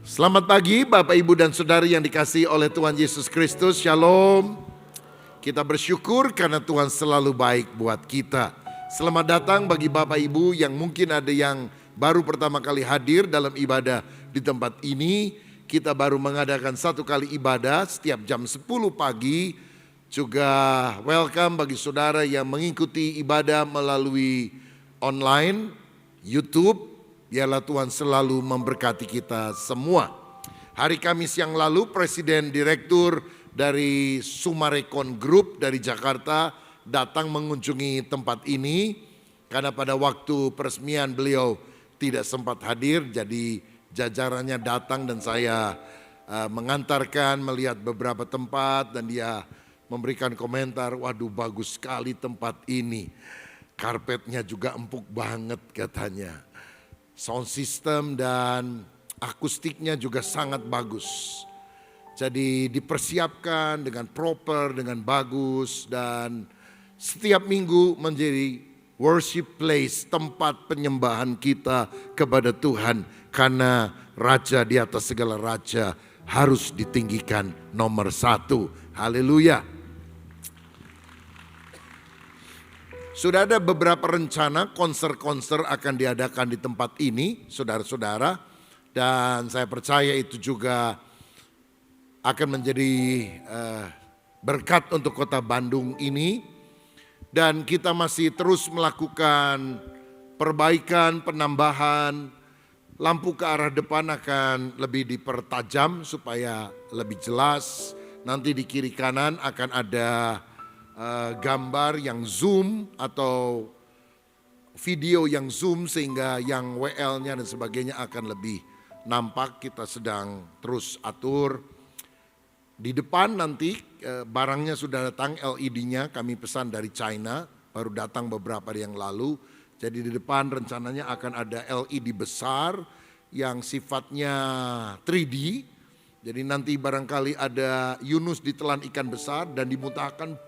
Selamat pagi Bapak Ibu dan Saudari yang dikasihi oleh Tuhan Yesus Kristus. Shalom. Kita bersyukur karena Tuhan selalu baik buat kita. Selamat datang bagi Bapak Ibu yang mungkin ada yang baru pertama kali hadir dalam ibadah di tempat ini. Kita baru mengadakan satu kali ibadah setiap jam 10 pagi. Juga welcome bagi saudara yang mengikuti ibadah melalui online, YouTube. Biarlah Tuhan selalu memberkati kita semua. Hari Kamis yang lalu Presiden Direktur dari Sumarekon Group dari Jakarta datang mengunjungi tempat ini. Karena pada waktu peresmian beliau tidak sempat hadir, jadi jajarannya datang dan saya mengantarkan melihat beberapa tempat. Dan dia memberikan komentar, waduh bagus sekali tempat ini. Karpetnya juga empuk banget katanya. Sound system dan akustiknya juga sangat bagus. Jadi dipersiapkan dengan proper, dengan bagus. Dan setiap minggu menjadi worship place, tempat penyembahan kita kepada Tuhan. Karena Raja di atas segala raja harus ditinggikan nomor 1. Haleluya. Sudah ada beberapa rencana konser-konser akan diadakan di tempat ini, saudara-saudara. Dan saya percaya itu juga akan menjadi berkat untuk kota Bandung ini. Dan kita masih terus melakukan perbaikan, penambahan. Lampu ke arah depan akan lebih dipertajam supaya lebih jelas. Nanti di kiri kanan akan ada gambar yang zoom atau video yang zoom sehingga yang WL-nya dan sebagainya akan lebih nampak. Kita sedang terus atur. Di depan nanti barangnya sudah datang, LED-nya kami pesan dari China, baru datang beberapa hari yang lalu. Jadi di depan rencananya akan ada LED besar yang sifatnya 3D. Jadi nanti barangkali ada Yunus ditelan ikan besar dan dimuntahkan,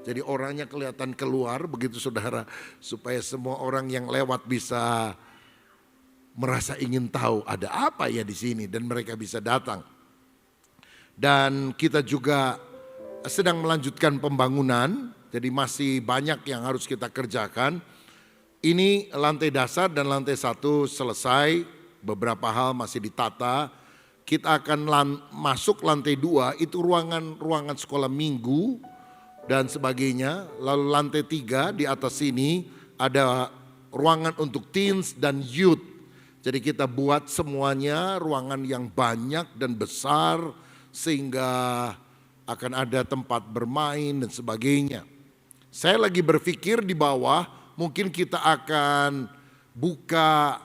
jadi orangnya kelihatan keluar begitu saudara. Supaya semua orang yang lewat bisa merasa ingin tahu ada apa ya di sini dan mereka bisa datang. Dan kita juga sedang melanjutkan pembangunan, jadi masih banyak yang harus kita kerjakan. Ini lantai dasar dan lantai 1 selesai, beberapa hal masih ditata. Kita akan masuk lantai 2, itu ruangan sekolah minggu dan sebagainya. Lalu lantai 3 di atas sini ada ruangan untuk teens dan youth. Jadi kita buat semuanya ruangan yang banyak dan besar sehingga akan ada tempat bermain dan sebagainya. Saya lagi berpikir di bawah mungkin kita akan buka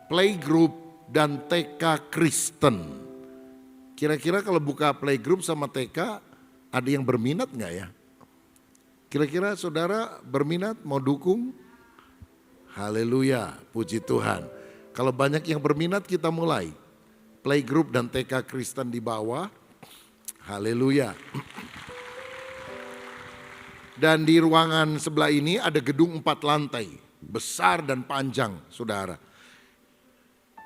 playgroup dan TK Kristen. Kira-kira kalau buka playgroup sama TK ada yang berminat nggak ya? Kira-kira saudara berminat mau dukung? Haleluya, puji Tuhan. Kalau banyak yang berminat kita mulai. Playgroup dan TK Kristen di bawah. Haleluya. Dan di ruangan sebelah ini ada gedung 4 lantai. Besar dan panjang saudara.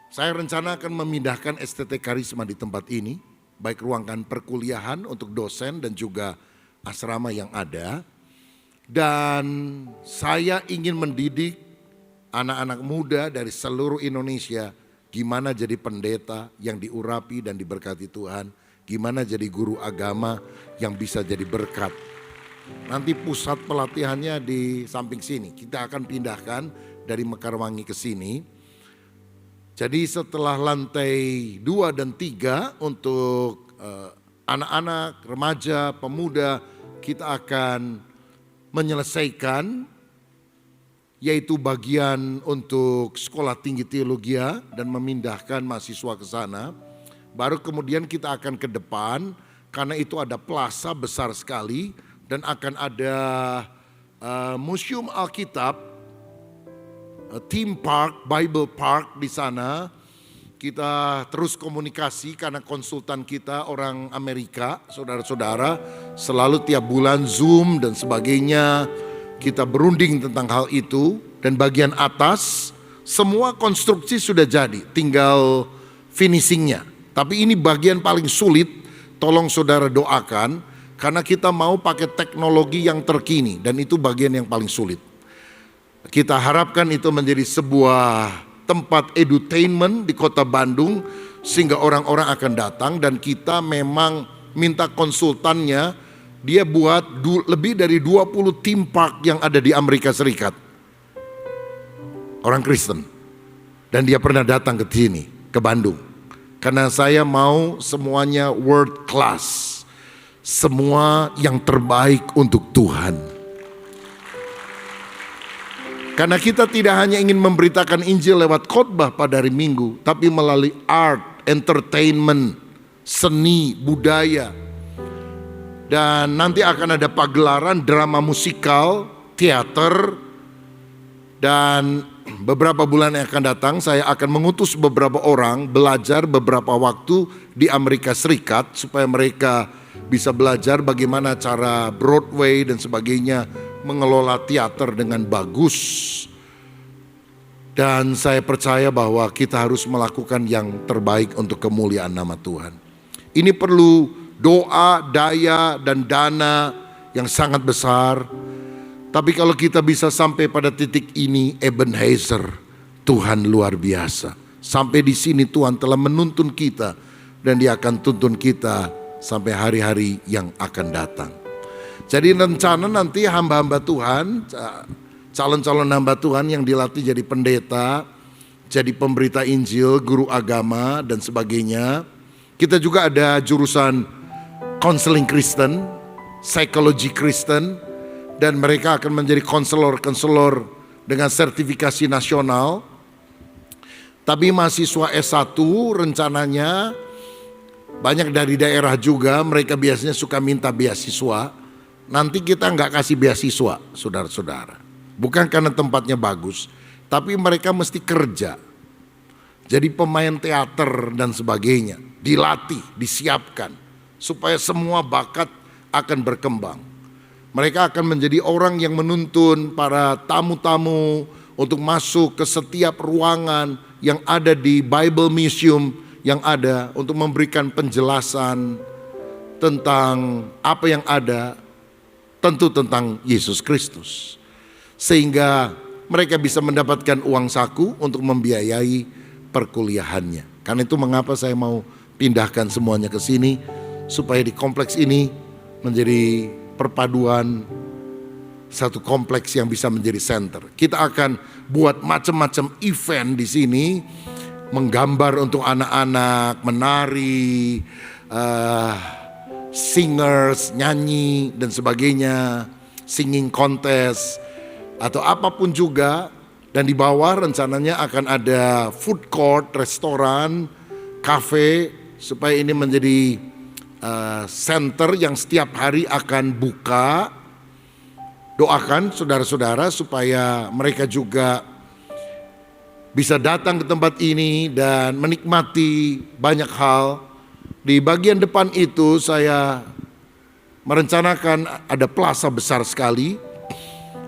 Saya rencana akan memindahkan STT Karisma di tempat ini. Baik ruangan perkuliahan untuk dosen dan juga asrama yang ada. Dan saya ingin mendidik anak-anak muda dari seluruh Indonesia gimana jadi pendeta yang diurapi dan diberkati Tuhan. Gimana jadi guru agama yang bisa jadi berkat. Nanti pusat pelatihannya di samping sini. Kita akan pindahkan dari Mekarwangi ke sini. Jadi setelah lantai 2 dan 3 untuk anak-anak, remaja, pemuda, kita akan menyelesaikan yaitu bagian untuk sekolah tinggi teologi dan memindahkan mahasiswa ke sana. Baru kemudian kita akan ke depan karena itu ada plaza besar sekali dan akan ada museum Alkitab, theme park, Bible park di sana. Kita terus komunikasi karena konsultan kita orang Amerika, saudara-saudara, selalu tiap bulan Zoom dan sebagainya. Kita berunding tentang hal itu. Dan bagian atas semua konstruksi sudah jadi, tinggal finishingnya. Tapi ini bagian paling sulit, tolong saudara doakan, karena kita mau pakai teknologi yang terkini, dan itu bagian yang paling sulit. Kita harapkan itu menjadi sebuah tempat edutainment di kota Bandung, sehingga orang-orang akan datang, dan kita memang minta konsultannya, dia buat lebih dari 20 theme park yang ada di Amerika Serikat. Orang Kristen. Dan dia pernah datang ke sini, ke Bandung. Karena saya mau semuanya world class. Semua yang terbaik untuk Tuhan. Karena kita tidak hanya ingin memberitakan Injil lewat khotbah pada hari Minggu, tapi melalui art, entertainment, seni, budaya. Dan nanti akan ada pagelaran drama musikal, teater, dan beberapa bulan yang akan datang saya akan mengutus beberapa orang belajar beberapa waktu di Amerika Serikat supaya mereka bisa belajar bagaimana cara Broadway dan sebagainya mengelola teater dengan bagus. Dan saya percaya bahwa kita harus melakukan yang terbaik untuk kemuliaan nama Tuhan. Ini perlu doa, daya, dan dana yang sangat besar. Tapi kalau kita bisa sampai pada titik ini, Ebenezer, Tuhan luar biasa. Sampai di sini Tuhan telah menuntun kita, dan Dia akan tuntun kita sampai hari-hari yang akan datang. Jadi rencana nanti hamba-hamba Tuhan, calon-calon hamba Tuhan yang dilatih jadi pendeta, jadi pemberita Injil, guru agama, dan sebagainya. Kita juga ada jurusan counseling Kristen, psikologi Kristen, dan mereka akan menjadi konselor-konselor dengan sertifikasi nasional. Tapi mahasiswa S1 rencananya banyak dari daerah juga, mereka biasanya suka minta beasiswa. Nanti kita nggak kasih beasiswa, saudara-saudara. Bukan karena tempatnya bagus, tapi mereka mesti kerja. Jadi pemain teater dan sebagainya, dilatih, disiapkan, supaya semua bakat akan berkembang. Mereka akan menjadi orang yang menuntun para tamu-tamu untuk masuk ke setiap ruangan yang ada di Bible Museum yang ada untuk memberikan penjelasan tentang apa yang ada, tentu tentang Yesus Kristus. Sehingga mereka bisa mendapatkan uang saku untuk membiayai perkuliahannya. Karena itu mengapa saya mau pindahkan semuanya ke sini, supaya di kompleks ini menjadi perpaduan satu kompleks yang bisa menjadi center. Kita akan buat macam-macam event di sini, menggambar untuk anak-anak, menari, singers, nyanyi dan sebagainya, singing contest atau apapun juga. Dan di bawah rencananya akan ada food court, restoran, cafe, supaya ini menjadi center yang setiap hari akan buka. Doakan saudara-saudara supaya mereka juga bisa datang ke tempat ini dan menikmati banyak hal. Di bagian depan itu saya merencanakan ada plaza besar sekali.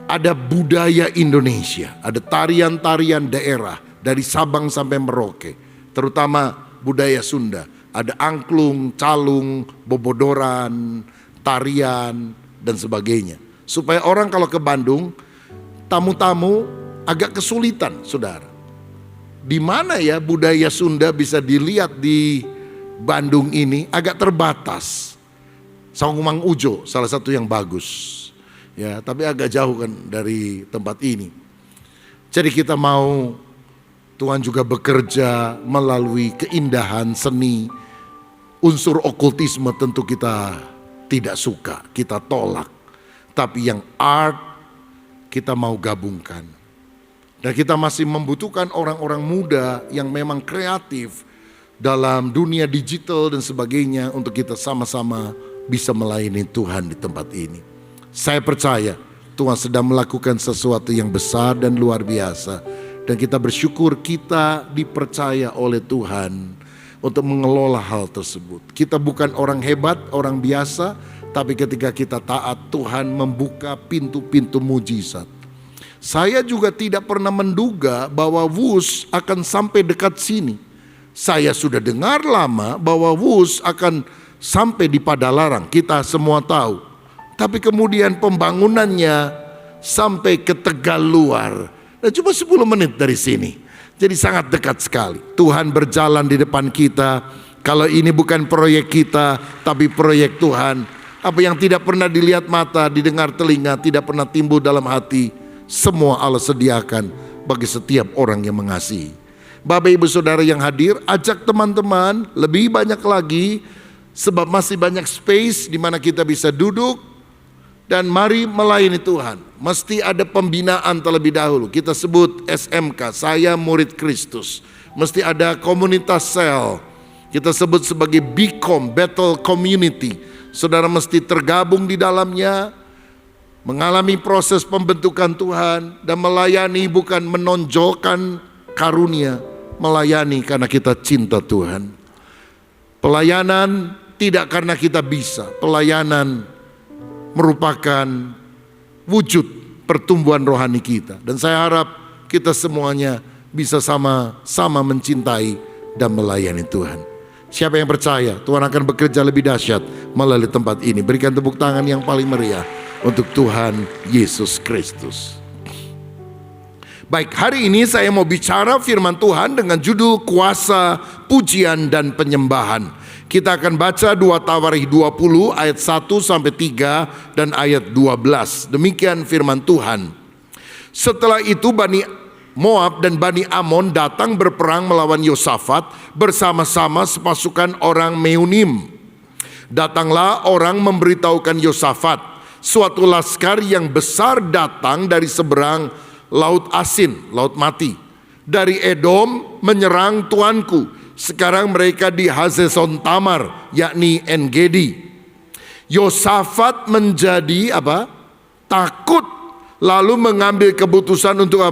Ada budaya Indonesia, ada tarian-tarian daerah dari Sabang sampai Merauke, terutama budaya Sunda. Ada angklung, calung, bobodoran, tarian, dan sebagainya. Supaya orang kalau ke Bandung, tamu-tamu agak kesulitan, saudara. Di mana ya budaya Sunda bisa dilihat di Bandung ini agak terbatas. Saungmang Ujo salah satu yang bagus. Ya, tapi agak jauh kan dari tempat ini. Jadi kita mau Tuhan juga bekerja melalui keindahan seni. Unsur okultisme tentu kita tidak suka, kita tolak. Tapi yang art kita mau gabungkan. Dan kita masih membutuhkan orang-orang muda yang memang kreatif dalam dunia digital dan sebagainya untuk kita sama-sama bisa melayani Tuhan di tempat ini. Saya percaya Tuhan sedang melakukan sesuatu yang besar dan luar biasa. Dan kita bersyukur kita dipercaya oleh Tuhan untuk mengelola hal tersebut. Kita bukan orang hebat, orang biasa. Tapi ketika kita taat, Tuhan membuka pintu-pintu mujizat. Saya juga tidak pernah menduga bahwa WUS akan sampai dekat sini. Saya sudah dengar lama bahwa Wus akan sampai di Padalarang, kita semua tahu. Tapi kemudian pembangunannya sampai ke Tegaluar. Dan cuma 10 menit dari sini. Jadi sangat dekat sekali. Tuhan berjalan di depan kita. Kalau ini bukan proyek kita, tapi proyek Tuhan. Apa yang tidak pernah dilihat mata, didengar telinga, tidak pernah timbul dalam hati, semua Allah sediakan bagi setiap orang yang mengasihi. Bapak Ibu Saudara yang hadir, ajak teman-teman lebih banyak lagi, sebab masih banyak space di mana kita bisa duduk. Dan mari melayani Tuhan. Mesti ada pembinaan terlebih dahulu. Kita sebut SMK, saya murid Kristus. Mesti ada komunitas sel. Kita sebut sebagai BCOM, Battle Community. Saudara mesti tergabung di dalamnya, mengalami proses pembentukan Tuhan, dan melayani bukan menonjolkan karunia, melayani karena kita cinta Tuhan. Pelayanan tidak karena kita bisa, pelayanan merupakan wujud pertumbuhan rohani kita. Dan saya harap kita semuanya bisa sama-sama mencintai dan melayani Tuhan. Siapa yang percaya Tuhan akan bekerja lebih dahsyat melalui tempat ini? Berikan tepuk tangan yang paling meriah untuk Tuhan Yesus Kristus. Baik, hari ini saya mau bicara firman Tuhan dengan judul kuasa, pujian, dan penyembahan. Kita akan baca 2 Tawarikh 20 ayat 1 sampai 3 dan ayat 12. Demikian firman Tuhan. Setelah itu Bani Moab dan Bani Amon datang berperang melawan Yosafat bersama-sama sepasukan orang Meunim. Datanglah orang memberitahukan Yosafat, suatu laskar yang besar datang dari seberang Laut Asin, Laut Mati. Dari Edom menyerang tuanku. Sekarang mereka di Hazeson Tamar, yakni En-Gedi. Yosafat menjadi takut, lalu mengambil keputusan untuk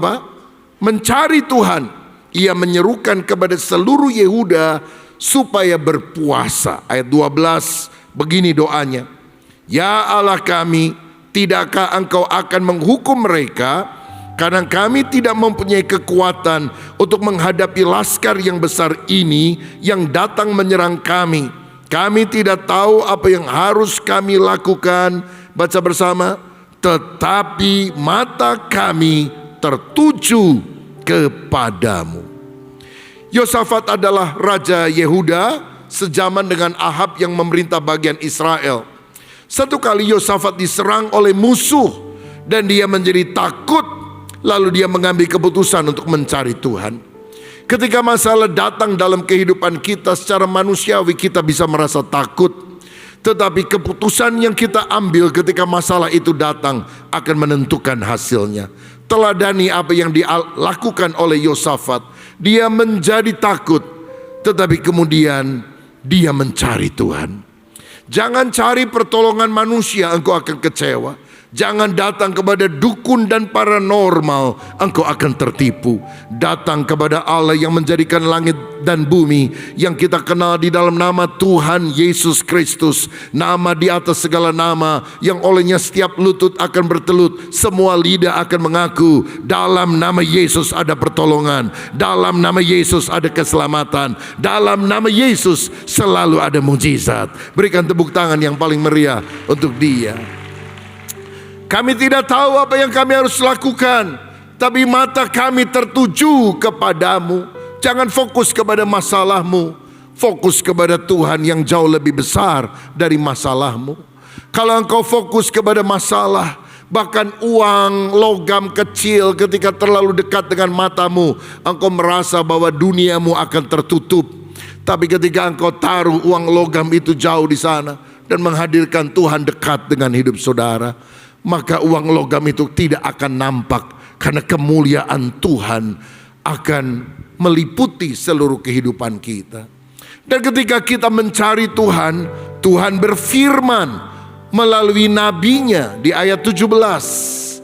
mencari Tuhan. Ia menyerukan kepada seluruh Yehuda supaya berpuasa. Ayat 12, begini doanya. Ya Allah kami, tidakkah engkau akan menghukum mereka? Karena kami tidak mempunyai kekuatan untuk menghadapi laskar yang besar ini yang datang menyerang kami. Kami tidak tahu apa yang harus kami lakukan. Baca bersama. Tetapi mata kami tertuju kepadamu. Yosafat adalah Raja Yehuda sejaman dengan Ahab yang memerintah bagian Israel. Satu kali Yosafat diserang oleh musuh dan dia menjadi takut. Lalu dia mengambil keputusan untuk mencari Tuhan. Ketika masalah datang dalam kehidupan kita secara manusiawi, kita bisa merasa takut. Tetapi keputusan yang kita ambil ketika masalah itu datang akan menentukan hasilnya. Teladani apa yang dilakukan oleh Yosafat. Dia menjadi takut, tetapi kemudian dia mencari Tuhan. Jangan cari pertolongan manusia, engkau akan kecewa. Jangan datang kepada dukun dan paranormal, engkau akan tertipu. Datang kepada Allah yang menjadikan langit dan bumi, yang kita kenal di dalam nama Tuhan Yesus Kristus. Nama di atas segala nama, yang olehnya setiap lutut akan bertelut, semua lidah akan mengaku, dalam nama Yesus ada pertolongan, dalam nama Yesus ada keselamatan, dalam nama Yesus selalu ada mujizat. Berikan tepuk tangan yang paling meriah untuk Dia. Kami tidak tahu apa yang kami harus lakukan, tapi mata kami tertuju kepadamu. Jangan fokus kepada masalahmu, fokus kepada Tuhan yang jauh lebih besar dari masalahmu. Kalau engkau fokus kepada masalah, bahkan uang, logam kecil ketika terlalu dekat dengan matamu, engkau merasa bahwa duniamu akan tertutup. Tapi ketika engkau taruh uang logam itu jauh di sana dan menghadirkan Tuhan dekat dengan hidup saudara, maka uang logam itu tidak akan nampak, karena kemuliaan Tuhan akan meliputi seluruh kehidupan kita. Dan ketika kita mencari Tuhan, Tuhan berfirman melalui nabinya di ayat 17.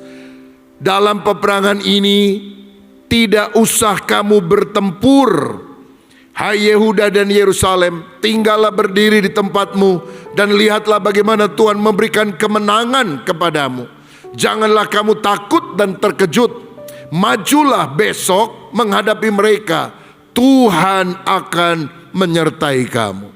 Dalam peperangan ini tidak usah kamu bertempur, hai Yehuda dan Yerusalem, tinggallah berdiri di tempatmu dan lihatlah bagaimana Tuhan memberikan kemenangan kepadamu. Janganlah kamu takut dan terkejut. Majulah besok menghadapi mereka. Tuhan akan menyertai kamu.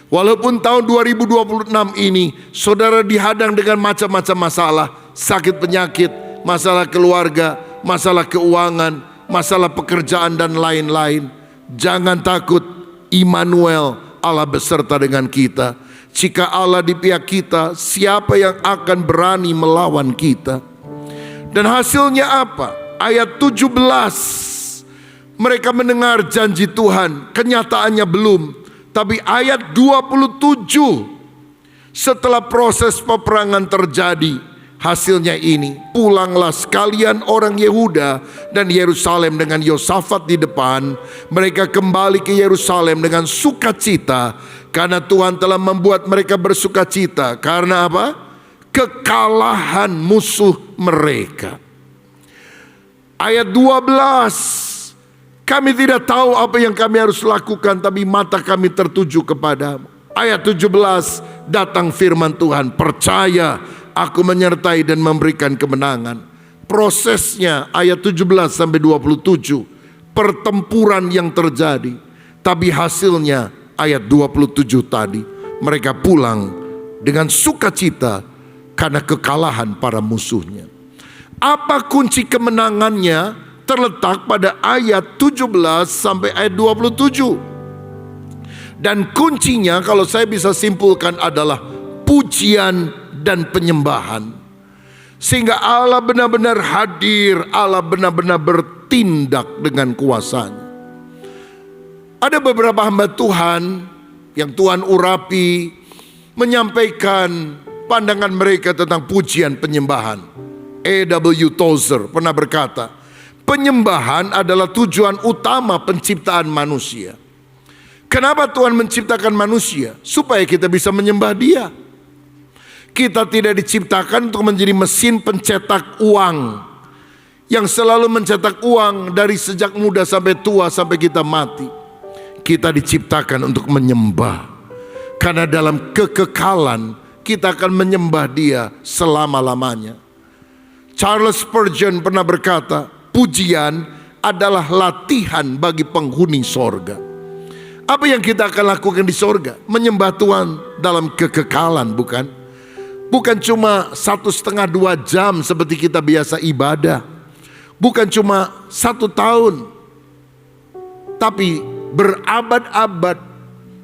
Walaupun tahun 2026 ini saudara dihadang dengan macam-macam masalah, sakit penyakit, masalah keluarga, masalah keuangan, masalah pekerjaan dan lain-lain. Jangan takut, Immanuel, Allah beserta dengan kita. Jika Allah di pihak kita, siapa yang akan berani melawan kita? Dan hasilnya apa? Ayat 17, mereka mendengar janji Tuhan, kenyataannya belum. Tapi ayat 27, setelah proses peperangan terjadi, hasilnya ini, pulanglah sekalian orang Yehuda dan Yerusalem dengan Yosafat di depan. Mereka kembali ke Yerusalem dengan sukacita, karena Tuhan telah membuat mereka bersukacita. Karena apa? Kekalahan musuh mereka. Ayat 12, kami tidak tahu apa yang kami harus lakukan, tapi mata kami tertuju kepadamu. Ayat 17, datang firman Tuhan, percaya, aku menyertai dan memberikan kemenangan. Prosesnya ayat 17 sampai 27, pertempuran yang terjadi. Tapi hasilnya ayat 27 tadi, mereka pulang dengan sukacita karena kekalahan para musuhnya. Apa kunci kemenangannya? Terletak pada ayat 17 sampai ayat 27. Dan kuncinya kalau saya bisa simpulkan adalah pujian dan penyembahan. Sehingga Allah benar-benar hadir, Allah benar-benar bertindak dengan kuasanya. Ada beberapa hamba Tuhan yang Tuhan urapi menyampaikan pandangan mereka tentang pujian penyembahan. A.W. Tozer pernah berkata, penyembahan adalah tujuan utama penciptaan manusia. Kenapa Tuhan menciptakan manusia? Supaya kita bisa menyembah Dia. Kita tidak diciptakan untuk menjadi mesin pencetak uang yang selalu mencetak uang dari sejak muda sampai tua sampai kita mati. Kita diciptakan untuk menyembah. Karena dalam kekekalan kita akan menyembah Dia selama-lamanya. Charles Spurgeon pernah berkata, pujian adalah latihan bagi penghuni sorga. Apa yang kita akan lakukan di sorga? Menyembah Tuhan dalam kekekalan, bukan? Bukan cuma 1,5-2 jam seperti kita biasa ibadah. Bukan cuma 1 tahun. Tapi berabad-abad,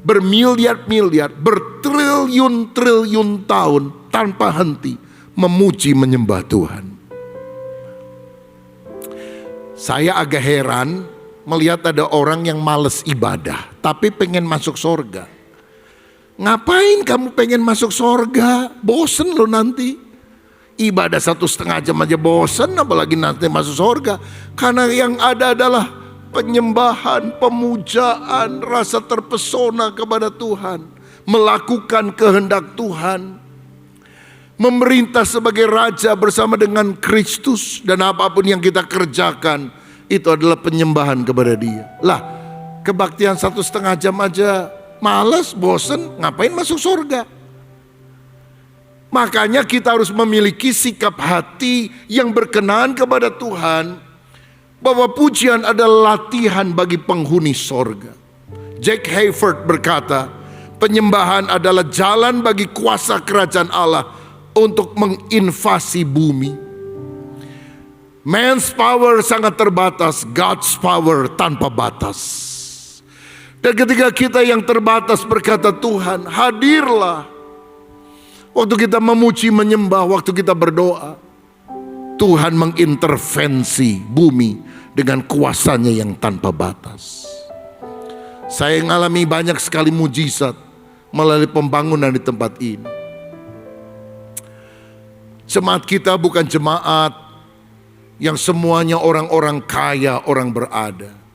bermiliar-miliar, bertriliun-triliun tahun tanpa henti memuji menyembah Tuhan. Saya agak heran melihat ada orang yang males ibadah tapi pengen masuk sorga. Ngapain kamu pengen masuk sorga? Bosen lo nanti. Ibadah 1,5 jam aja bosen, apalagi nanti masuk sorga. Karena yang ada adalah penyembahan, pemujaan, rasa terpesona kepada Tuhan. Melakukan kehendak Tuhan. Memerintah sebagai raja bersama dengan Kristus. Dan apapun yang kita kerjakan, itu adalah penyembahan kepada Dia. Lah, kebaktian 1,5 jam aja malas, bosen, ngapain masuk surga? Makanya kita harus memiliki sikap hati yang berkenan kepada Tuhan, bahwa pujian adalah latihan bagi penghuni sorga. Jack Hayford berkata, penyembahan adalah jalan bagi kuasa kerajaan Allah untuk menginvasi bumi. Man's power sangat terbatas, God's power tanpa batas. Dan ketika kita yang terbatas berkata, Tuhan hadirlah. Waktu kita memuji menyembah, waktu kita berdoa, Tuhan mengintervensi bumi dengan kuasanya yang tanpa batas. Saya mengalami banyak sekali mujizat melalui pembangunan di tempat ini. Jemaat kita bukan jemaat yang semuanya orang-orang kaya, orang berada.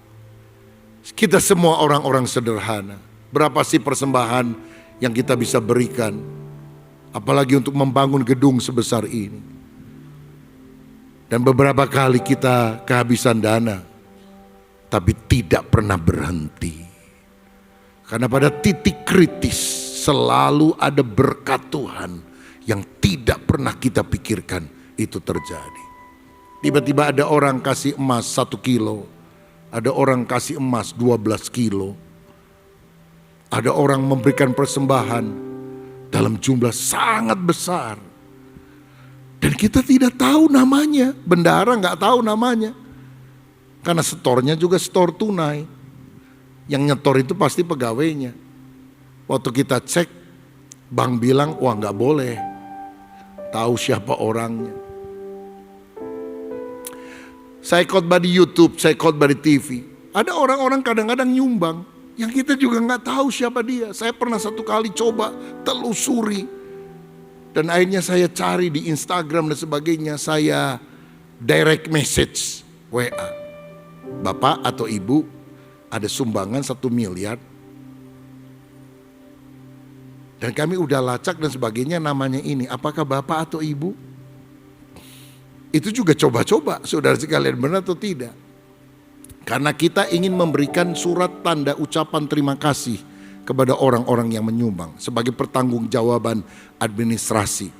Kita semua orang-orang sederhana. Berapa sih persembahan yang kita bisa berikan? Apalagi untuk membangun gedung sebesar ini. Dan beberapa kali kita kehabisan dana, tapi tidak pernah berhenti. Karena pada titik kritis selalu ada berkat Tuhan yang tidak pernah kita pikirkan itu terjadi. Tiba-tiba ada orang kasih emas 1 kilo, Ada orang kasih emas 12 kilo. Ada orang memberikan persembahan dalam jumlah sangat besar. Dan kita tidak tahu namanya, bendahara nggak tahu namanya. Karena setornya juga setor tunai. Yang nyetor itu pasti pegawainya. Waktu kita cek, bank bilang, wah nggak boleh tahu siapa orangnya. Saya khotbah di YouTube, saya khotbah di TV. Ada orang-orang kadang-kadang nyumbang, yang kita juga nggak tahu siapa dia. Saya pernah satu kali coba telusuri. Dan akhirnya saya cari di Instagram dan sebagainya. Saya direct message, WA. Bapak atau ibu ada sumbangan 1 miliar. Dan kami udah lacak dan sebagainya, namanya ini. Apakah bapak atau ibu? Itu juga coba-coba, saudara sekalian, benar atau tidak? Karena kita ingin memberikan surat tanda ucapan terima kasih kepada orang-orang yang menyumbang sebagai pertanggungjawaban administrasi.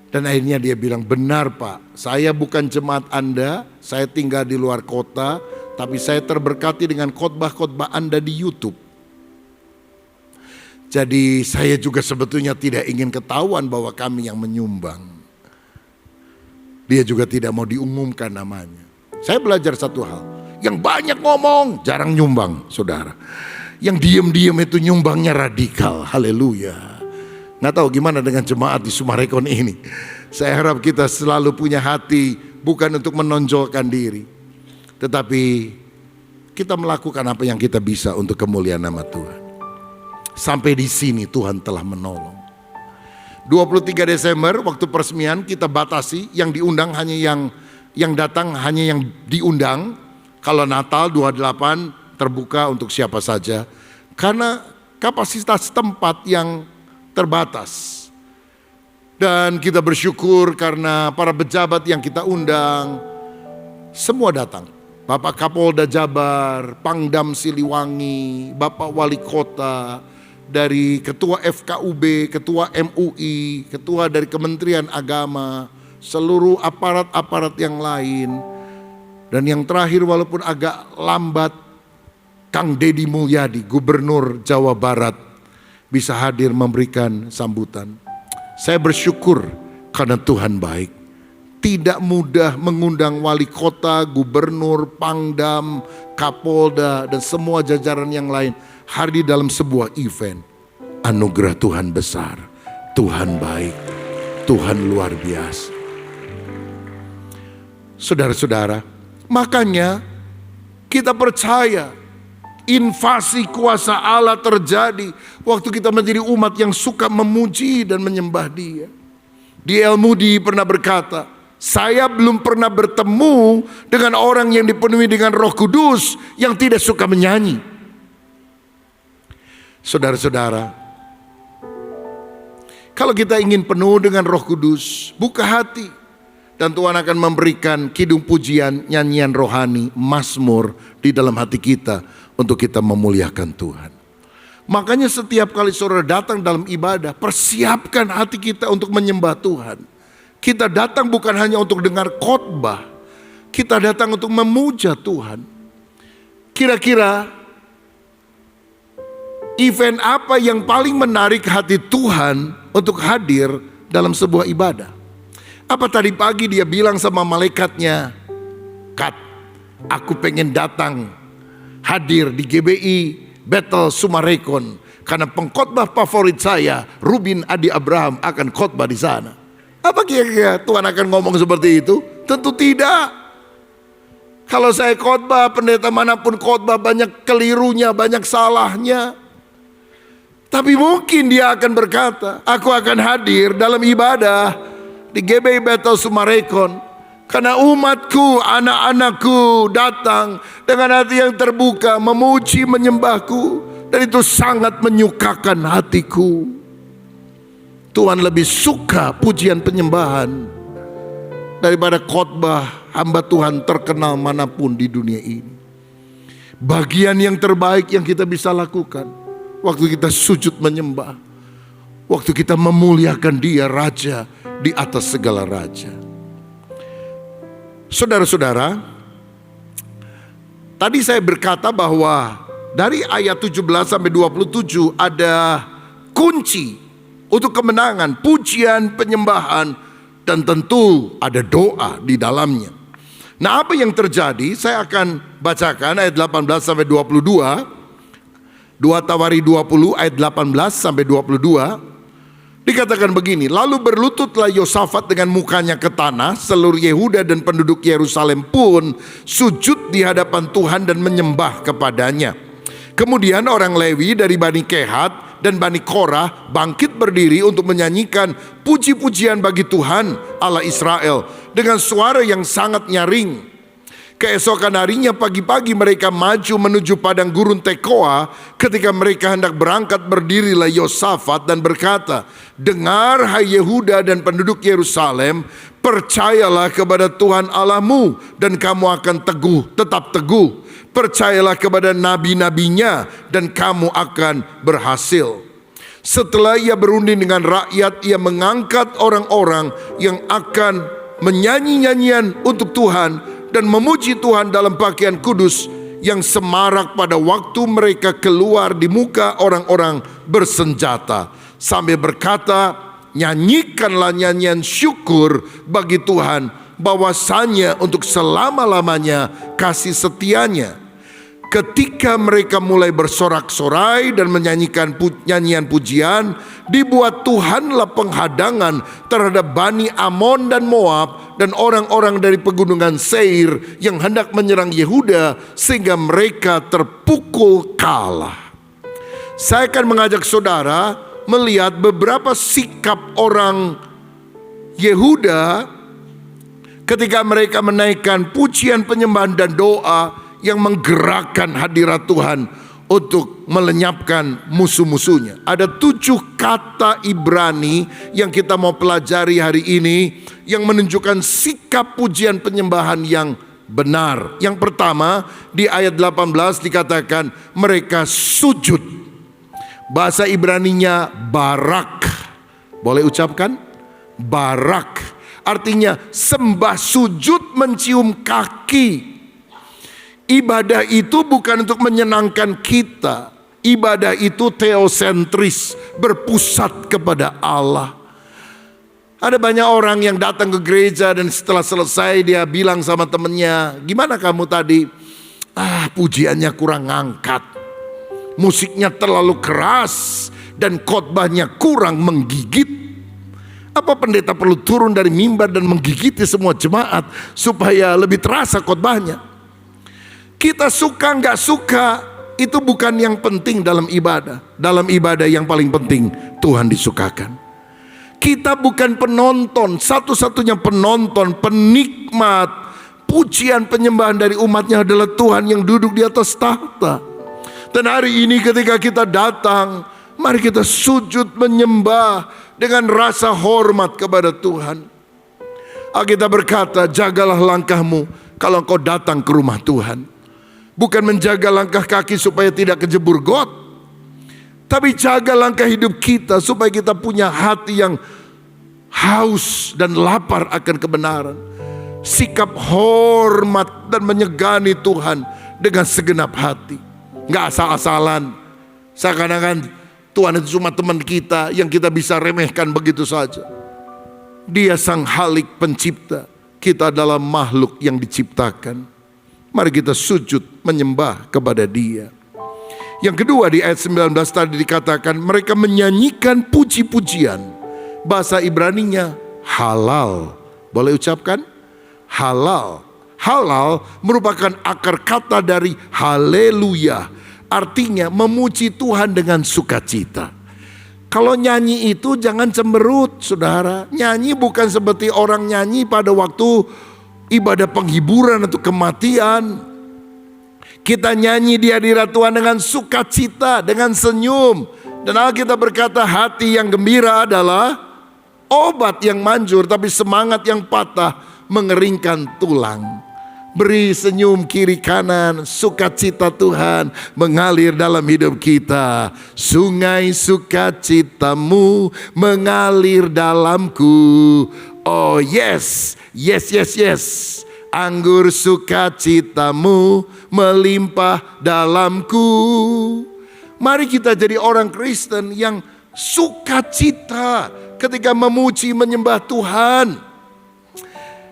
Dan akhirnya dia bilang, benar Pak, saya bukan jemaat Anda, saya tinggal di luar kota, tapi saya terberkati dengan khotbah-khotbah Anda di YouTube. Jadi saya juga sebetulnya tidak ingin ketahuan bahwa kami yang menyumbang. Dia juga tidak mau diumumkan namanya. Saya belajar satu hal, yang banyak ngomong jarang nyumbang, saudara. Yang diem-diem itu nyumbangnya radikal, haleluya. Nggak tahu gimana dengan jemaat di Sumarekon ini. Saya harap kita selalu punya hati bukan untuk menonjolkan diri, tetapi kita melakukan apa yang kita bisa untuk kemuliaan nama Tuhan. Sampai di sini Tuhan telah menolong. 23 Desember waktu peresmian kita batasi, yang diundang hanya yang datang hanya yang diundang. Kalau Natal 28 terbuka untuk siapa saja. Karena kapasitas tempat yang terbatas. Dan kita bersyukur karena para pejabat yang kita undang semua datang. Bapak Kapolda Jabar, Pangdam Siliwangi, Bapak Wali Kota, dari Ketua FKUB, Ketua MUI, Ketua dari Kementerian Agama, seluruh aparat-aparat yang lain. Dan yang terakhir walaupun agak lambat, Kang Deddy Mulyadi, Gubernur Jawa Barat, bisa hadir memberikan sambutan. Saya bersyukur karena Tuhan baik. Tidak mudah mengundang wali kota, gubernur, pangdam, kapolda, dan semua jajaran yang lain hadir dalam sebuah event. Anugerah Tuhan besar, Tuhan baik, Tuhan luar biasa. Saudara-saudara, makanya kita percaya invasi kuasa Allah terjadi waktu kita menjadi umat yang suka memuji dan menyembah Dia. D.L. Moody pernah berkata, saya belum pernah bertemu dengan orang yang dipenuhi dengan Roh Kudus yang tidak suka menyanyi. Saudara-saudara, kalau kita ingin penuh dengan Roh Kudus, buka hati, dan Tuhan akan memberikan kidung pujian, nyanyian rohani, mazmur di dalam hati kita untuk kita memuliakan Tuhan. Makanya setiap kali saudara datang dalam ibadah, persiapkan hati kita untuk menyembah Tuhan. Kita datang bukan hanya untuk dengar khotbah, kita datang untuk memuja Tuhan. Kira-kira event apa yang paling menarik hati Tuhan untuk hadir dalam sebuah ibadah? Apa tadi pagi dia bilang sama malaikatnya, Kat, aku pengen datang hadir di GBI Bethel Sumarekon karena pengkhotbah favorit saya, Rubin Adi Abraham, akan khotbah di sana. Apa kira-kira Tuhan akan ngomong seperti itu? Tentu tidak. Kalau saya khotbah, pendeta manapun khotbah, banyak kelirunya, banyak salahnya. Tapi mungkin dia akan berkata, aku akan hadir dalam ibadah di GBI Bethel Sumarekon karena umatku, anak-anakku datang dengan hati yang terbuka, memuji, menyembahku, dan itu sangat menyukakan hatiku. Tuhan lebih suka pujian penyembahan daripada khotbah hamba Tuhan terkenal manapun di dunia ini. Bagian yang terbaik yang kita bisa lakukan waktu kita sujud menyembah, waktu kita memuliakan Dia, Raja di atas segala raja. Saudara-saudara, Tadi saya berkata bahwa dari ayat 17 sampai 27 ada kunci untuk kemenangan, pujian, penyembahan, dan tentu ada doa di dalamnya. Nah, apa yang terjadi? Saya akan bacakan ayat 18 sampai 22. 2 Tawari 20 ayat 18 sampai 22. Dikatakan begini, lalu berlututlah Yosafat dengan mukanya ke tanah, seluruh Yehuda dan penduduk Yerusalem pun sujud di hadapan Tuhan dan menyembah kepadanya. Kemudian orang Lewi dari Bani Kehat dan Bani Korah bangkit berdiri untuk menyanyikan puji-pujian bagi Tuhan Allah Israel dengan suara yang sangat nyaring. Keesokan harinya pagi-pagi mereka maju menuju padang gurun Tekoa. Ketika mereka hendak berangkat, berdirilah Yosafat dan berkata, dengar hai Yehuda dan penduduk Yerusalem, percayalah kepada Tuhan Allahmu dan kamu akan tetap teguh. Percayalah kepada nabi-nabinya dan kamu akan berhasil. Setelah ia berunding dengan rakyat, ia mengangkat orang-orang yang akan menyanyi nyanyian untuk Tuhan dan memuji Tuhan dalam pakaian kudus yang semarak pada waktu mereka keluar di muka orang-orang bersenjata, sambil berkata, nyanyikanlah nyanyian syukur bagi Tuhan, bahwasanya untuk selama-lamanya kasih setianya. Ketika mereka mulai bersorak-sorai dan menyanyikan nyanyian pujian, dibuat Tuhanlah penghadangan terhadap Bani Amon dan Moab dan orang-orang dari pegunungan Seir yang hendak menyerang Yehuda, sehingga mereka terpukul kalah. Saya akan mengajak saudara melihat beberapa sikap orang Yehuda ketika mereka menaikkan pujian, penyembahan dan doa yang menggerakkan hadirat Tuhan untuk melenyapkan musuh-musuhnya. Ada 7 kata Ibrani yang kita mau pelajari hari ini yang menunjukkan sikap pujian penyembahan yang benar. Yang pertama, di ayat 18 dikatakan mereka sujud. Bahasa Ibraninya barak. Boleh ucapkan? Barak. Artinya sembah, sujud, mencium kaki. Ibadah itu bukan untuk menyenangkan kita. Ibadah itu teosentris, berpusat kepada Allah. Ada banyak orang yang datang ke gereja dan setelah selesai dia bilang sama temennya, gimana kamu tadi? Pujiannya kurang ngangkat, musiknya terlalu keras, dan khotbahnya kurang menggigit. Apa pendeta perlu turun dari mimbar dan menggigiti semua jemaat supaya lebih terasa khotbahnya? Kita suka nggak suka itu bukan yang penting dalam ibadah. Dalam ibadah yang paling penting Tuhan disukakan. Kita bukan penonton, satu-satunya penonton, penikmat pujian penyembahan dari umatnya adalah Tuhan yang duduk di atas tahta. Dan hari ini ketika kita datang, mari kita sujud menyembah dengan rasa hormat kepada Tuhan. Alkitab berkata, jagalah langkahmu kalau engkau datang ke rumah Tuhan. Bukan menjaga langkah kaki supaya tidak kejebur got, tapi jaga langkah hidup kita supaya kita punya hati yang haus dan lapar akan kebenaran. Sikap hormat dan menyegani Tuhan dengan segenap hati. Gak asal-asalan. Seakan-akan Tuhan itu cuma teman kita yang kita bisa remehkan begitu saja. Dia sang Halik pencipta. Kita adalah makhluk yang diciptakan. Mari kita sujud menyembah kepada Dia. Yang kedua, di ayat 19 tadi dikatakan mereka menyanyikan puji-pujian. Bahasa Ibraninya halal. Boleh ucapkan? Halal. Halal merupakan akar kata dari haleluya. Artinya memuji Tuhan dengan sukacita. Kalau nyanyi itu jangan cemberut, saudara. Nyanyi bukan seperti orang nyanyi pada waktu ibadah penghiburan atau kematian. Kita nyanyi di hadirat Tuhan dengan sukacita, dengan senyum. Dan Alkitab berkata hati yang gembira adalah obat yang manjur, tapi semangat yang patah mengeringkan tulang. Beri senyum kiri kanan, sukacita Tuhan mengalir dalam hidup kita. Sungai sukacitamu mengalir dalamku. Oh yes, yes, yes, yes. Anggur sukacitamu melimpah dalamku. Mari kita jadi orang Kristen yang sukacita ketika memuji menyembah Tuhan.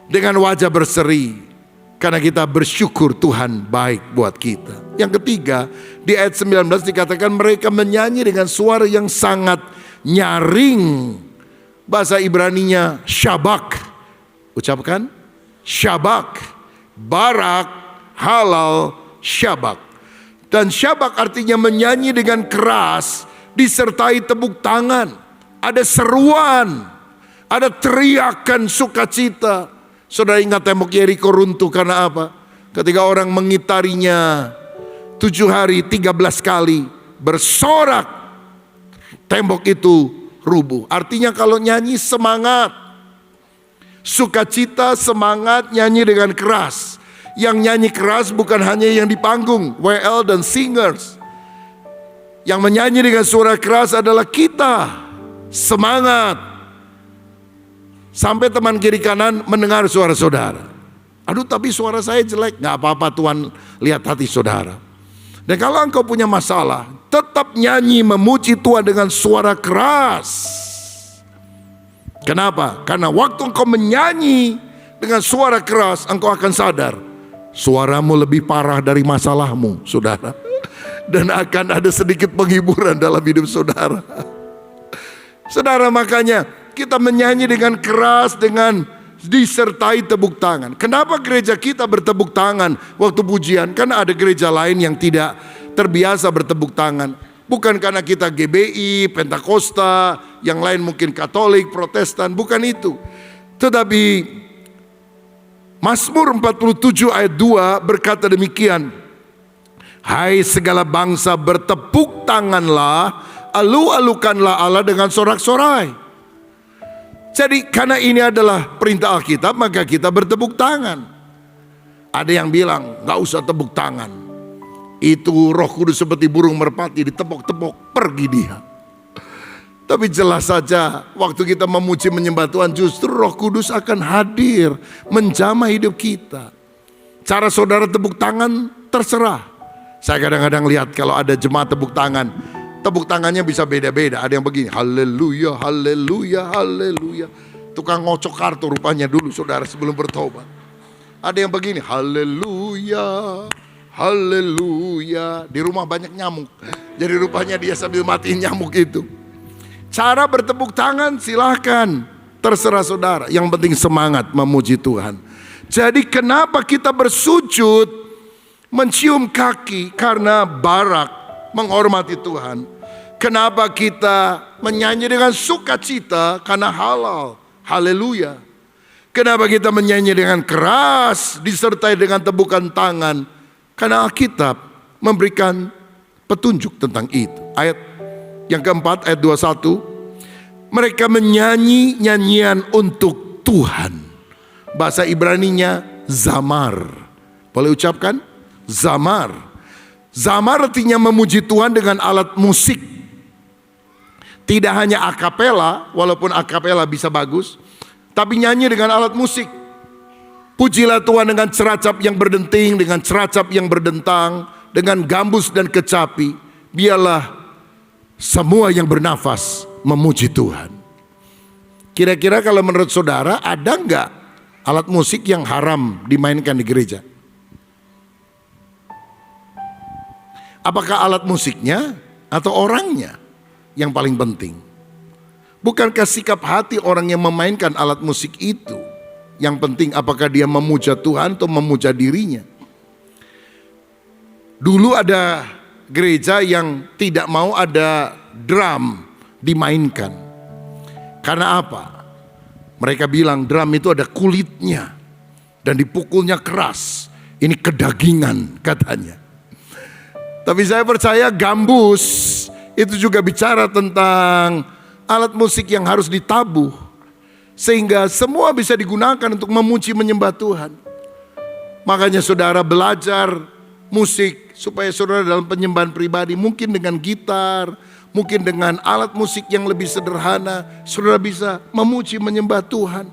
Dengan wajah berseri, karena kita bersyukur Tuhan baik buat kita. Yang ketiga, di ayat 19 dikatakan mereka menyanyi dengan suara yang sangat nyaring. Bahasa Ibraninya syabak. Ucapkan syabak. Barak, halal, syabak. Dan syabak artinya menyanyi dengan keras, disertai tepuk tangan. Ada seruan, ada teriakan sukacita. Saudara ingat tembok Yeriko runtuh karena apa? Ketika orang mengitarinya 7 hari 13 kali bersorak, tembok itu rubuh. Artinya kalau nyanyi semangat, sukacita, semangat, nyanyi dengan keras. Yang nyanyi keras bukan hanya yang di panggung, WL dan singers. Yang menyanyi dengan suara keras adalah kita, semangat. Sampai teman kiri kanan mendengar suara saudara. Aduh tapi suara saya jelek. Gak apa-apa, Tuhan lihat hati saudara. Dan kalau engkau punya masalah, tetap nyanyi memuji Tuhan dengan suara keras. Kenapa? Karena waktu engkau menyanyi dengan suara keras, engkau akan sadar suaramu lebih parah dari masalahmu, saudara. Dan akan ada sedikit penghiburan dalam hidup saudara. Saudara, makanya kita menyanyi dengan keras, dengan disertai tepuk tangan. Kenapa gereja kita bertepuk tangan waktu pujian? Karena ada gereja lain yang tidak terbiasa bertepuk tangan. Bukan karena kita GBI, Pentakosta, yang lain mungkin Katolik, Protestan, bukan itu. Tetapi Mazmur 47 ayat 2 berkata demikian. Hai segala bangsa, bertepuk tanganlah, alu-alukanlah Allah dengan sorak-sorai. Jadi karena ini adalah perintah Alkitab, maka kita bertepuk tangan. Ada yang bilang gak usah tepuk tangan, itu Roh Kudus seperti burung merpati, ditepok-tepok pergi dia. Tapi jelas saja waktu kita memuji menyembah Tuhan, justru Roh Kudus akan hadir menjamah hidup kita. Cara saudara tepuk tangan terserah. Saya kadang-kadang lihat kalau ada jemaat tepuk tangannya bisa beda-beda. Ada yang begini, haleluya, haleluya, haleluya. Tukang ngocok kartu rupanya dulu saudara sebelum bertobat. Ada yang begini, haleluya, haleluya. Di rumah banyak nyamuk, jadi rupanya dia sambil matiin nyamuk itu. Cara bertepuk tangan silahkan, terserah saudara. Yang penting semangat memuji Tuhan. Jadi kenapa kita bersujud, mencium kaki? Karena barak, menghormati Tuhan. Kenapa kita menyanyi dengan sukacita? Karena halal, haleluya. Kenapa kita menyanyi dengan keras, disertai dengan tepukan tangan? Karena Alkitab memberikan petunjuk tentang itu. Ayat yang keempat, ayat 21. Mereka menyanyi nyanyian untuk Tuhan. Bahasa Ibraninya zamar. Boleh ucapkan? Zamar. Zamar artinya memuji Tuhan dengan alat musik. Tidak hanya akapela, walaupun akapela bisa bagus, tapi nyanyi dengan alat musik. Pujilah Tuhan dengan ceracap yang berdenting, dengan ceracap yang berdentang, dengan gambus dan kecapi. Biarlah semua yang bernafas memuji Tuhan. Kira-kira kalau menurut saudara ada enggak alat musik yang haram dimainkan di gereja? Apakah alat musiknya atau orangnya yang paling penting? Bukankah sikap hati orang yang memainkan alat musik itu yang penting? Apakah dia memuja Tuhan atau memuja dirinya? Dulu ada gereja yang tidak mau ada drum dimainkan. Karena apa? Mereka bilang drum itu ada kulitnya dan dipukulnya keras. Ini kedagingan katanya. Tapi saya percaya gambus itu juga bicara tentang alat musik yang harus ditabuh, sehingga semua bisa digunakan untuk memuji menyembah Tuhan. Makanya saudara belajar musik supaya saudara dalam penyembahan pribadi, mungkin dengan gitar, mungkin dengan alat musik yang lebih sederhana, saudara bisa memuji menyembah Tuhan.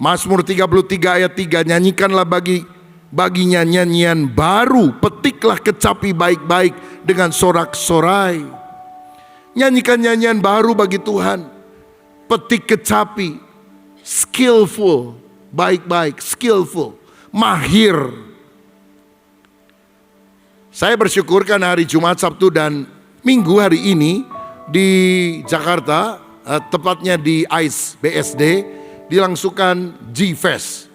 Mazmur 33 ayat 3, nyanyikanlah baginya nyanyian baru, petiklah kecapi baik-baik dengan sorak-sorai. Nyanyikan nyanyian baru bagi Tuhan. Petik kecapi, skillful, baik-baik, skillful, mahir. Saya bersyukur karena hari Jumat, Sabtu, dan Minggu hari ini di Jakarta, tepatnya di ICE BSD, dilangsungkan G-Fest,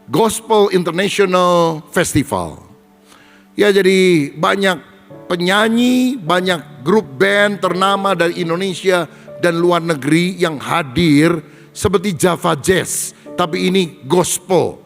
Gospel International Festival. Ya, jadi banyak penyanyi, banyak grup band ternama dari Indonesia dan luar negeri yang hadir seperti Java Jazz, tapi ini gospel.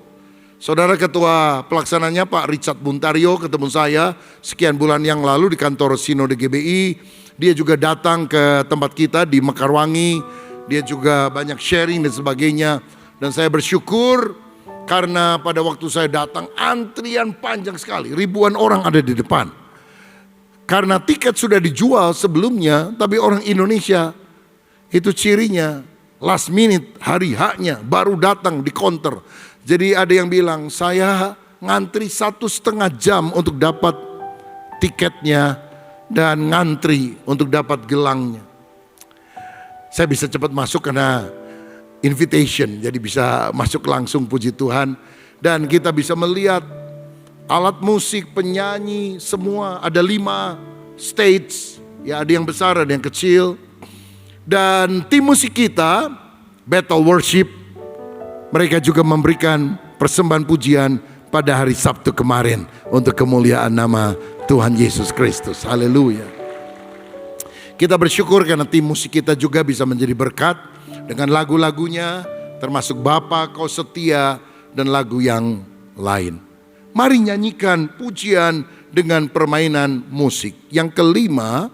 Saudara Ketua Pelaksananya Pak Richard Buntario ketemu saya sekian bulan yang lalu di kantor Sinode GBI. Dia juga datang ke tempat kita di Mekarwangi. Dia juga banyak sharing dan sebagainya. Dan saya bersyukur karena pada waktu saya datang antrian panjang sekali. Ribuan orang ada di depan. Karena tiket sudah dijual sebelumnya, tapi orang Indonesia itu cirinya last minute, hari haknya baru datang di counter. Jadi ada yang bilang, saya ngantri 1,5 jam untuk dapat tiketnya dan ngantri untuk dapat gelangnya. Saya bisa cepat masuk karena invitation, jadi bisa masuk langsung, puji Tuhan. Dan kita bisa melihat alat musik, penyanyi, semua ada 5 stage. Ya, ada yang besar, ada yang kecil. Dan tim musik kita, Battle Worship, mereka juga memberikan persembahan pujian pada hari Sabtu kemarin untuk kemuliaan nama Tuhan Yesus Kristus. Haleluya. Kita bersyukur karena tim musik kita juga bisa menjadi berkat dengan lagu-lagunya, termasuk Bapa Kau Setia dan lagu yang lain. Mari nyanyikan pujian dengan permainan musik. Yang kelima,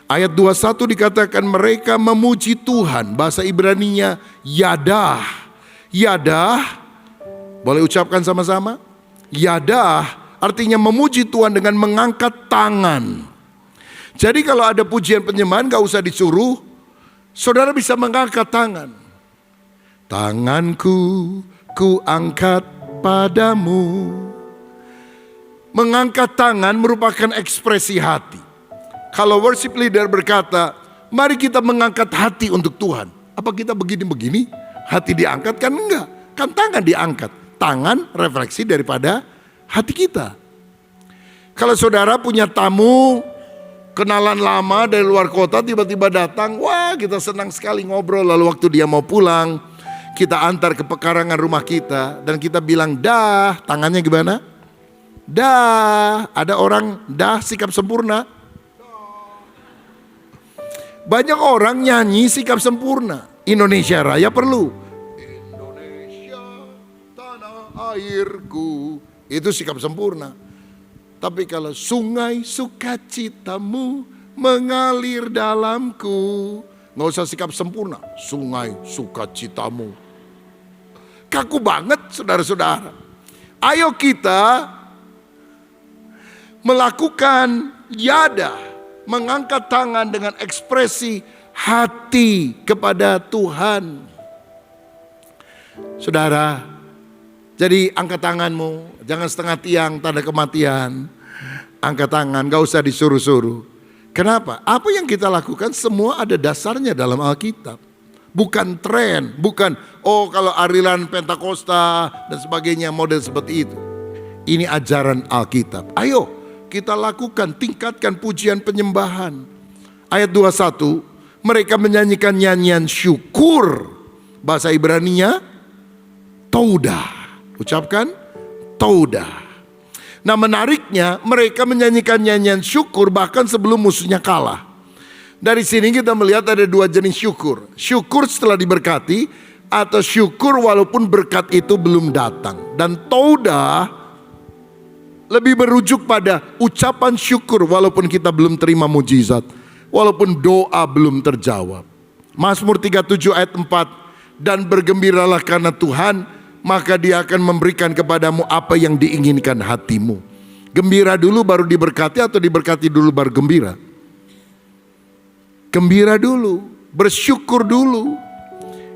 ayat 21 dikatakan mereka memuji Tuhan. Bahasa Ibraninya Yadah. Yadah, boleh ucapkan sama-sama? Yadah artinya memuji Tuhan dengan mengangkat tangan. Jadi kalau ada pujian penyembahan gak usah disuruh, saudara bisa mengangkat tangan. Tanganku ku angkat padamu. Mengangkat tangan merupakan ekspresi hati. Kalau worship leader berkata, mari kita mengangkat hati untuk Tuhan. Apa kita begini-begini? Hati diangkat kan enggak, kan tangan diangkat. Tangan refleksi daripada hati kita. Kalau saudara punya tamu, kenalan lama dari luar kota tiba-tiba datang, wah kita senang sekali ngobrol. Lalu waktu dia mau pulang, kita antar ke pekarangan rumah kita. Dan kita bilang dah, tangannya gimana? Dah, ada orang dah sikap sempurna. Banyak orang nyanyi sikap sempurna. Indonesia Raya perlu. Indonesia tanah airku. Itu sikap sempurna. Tapi kalau sungai sukacitamu mengalir dalamku. Gak usah sikap sempurna. Sungai sukacitamu. Kaku banget saudara-saudara. Ayo kita melakukan yadah. Mengangkat tangan dengan ekspresi hati kepada Tuhan. Saudara, jadi angkat tanganmu, jangan setengah tiang tanda kematian. Angkat tangan, gak usah disuruh-suruh. Kenapa? Apa yang kita lakukan semua ada dasarnya dalam Alkitab. Bukan tren, bukan kalau aliran Pentakosta dan sebagainya model seperti itu. Ini ajaran Alkitab. Ayo kita lakukan, tingkatkan pujian penyembahan. Ayat 21, mereka menyanyikan nyanyian syukur. Bahasa Ibraninya Taudah. Ucapkan Taudah. Nah menariknya mereka menyanyikan nyanyian syukur bahkan sebelum musuhnya kalah. Dari sini kita melihat ada 2 jenis syukur. Syukur setelah diberkati atau syukur walaupun berkat itu belum datang. Dan Taudah lebih merujuk pada ucapan syukur walaupun kita belum terima mujizat. Walaupun doa belum terjawab. Mazmur 37 ayat 4. Dan bergembiralah karena Tuhan, maka Dia akan memberikan kepadamu apa yang diinginkan hatimu. Gembira dulu baru diberkati atau diberkati dulu baru gembira? Gembira dulu, bersyukur dulu.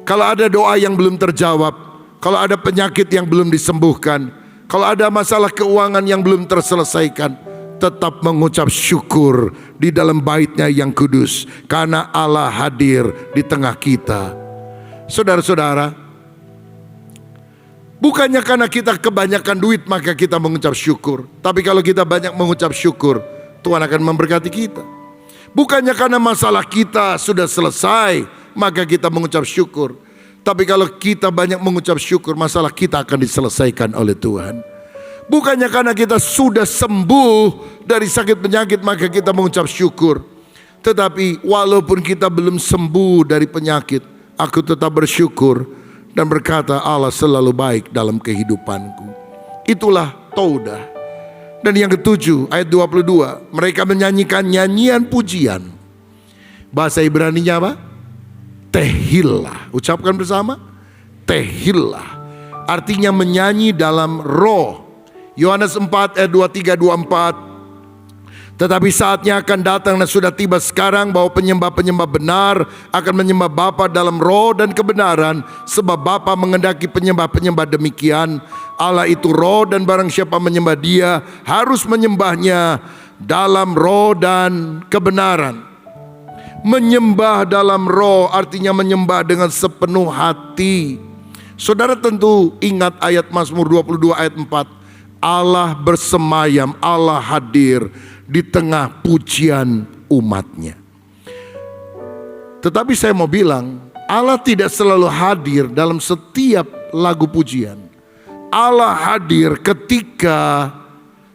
Kalau ada doa yang belum terjawab, kalau ada penyakit yang belum disembuhkan, kalau ada masalah keuangan yang belum terselesaikan, tetap mengucap syukur di dalam bait-Nya yang kudus, karena Allah hadir di tengah kita. Saudara-saudara, bukannya karena kita kebanyakan duit maka kita mengucap syukur, tapi kalau kita banyak mengucap syukur, Tuhan akan memberkati kita. Bukannya karena masalah kita sudah selesai maka kita mengucap syukur, tapi kalau kita banyak mengucap syukur, masalah kita akan diselesaikan oleh Tuhan. Bukannya karena kita sudah sembuh dari sakit penyakit maka kita mengucap syukur, tetapi walaupun kita belum sembuh dari penyakit, aku tetap bersyukur dan berkata Allah selalu baik dalam kehidupanku. Itulah taudah. Dan yang ketujuh, ayat 22, mereka menyanyikan nyanyian pujian. Bahasa Ibraninya apa? Tehillah. Ucapkan bersama. Tehillah. Artinya menyanyi dalam roh. Yohanes 4 ayat 23-24. Tetapi saatnya akan datang dan sudah tiba sekarang bahwa penyembah-penyembah benar akan menyembah Bapa dalam roh dan kebenaran, sebab Bapa mengendaki penyembah-penyembah demikian. Allah itu roh dan barang siapa menyembah Dia harus menyembahnya dalam roh dan kebenaran. Menyembah dalam roh artinya menyembah dengan sepenuh hati. Saudara tentu ingat ayat Mazmur 22 ayat 4. Allah bersemayam, Allah hadir di tengah pujian umatnya. Tetapi saya mau bilang, Allah tidak selalu hadir dalam setiap lagu pujian. Allah hadir ketika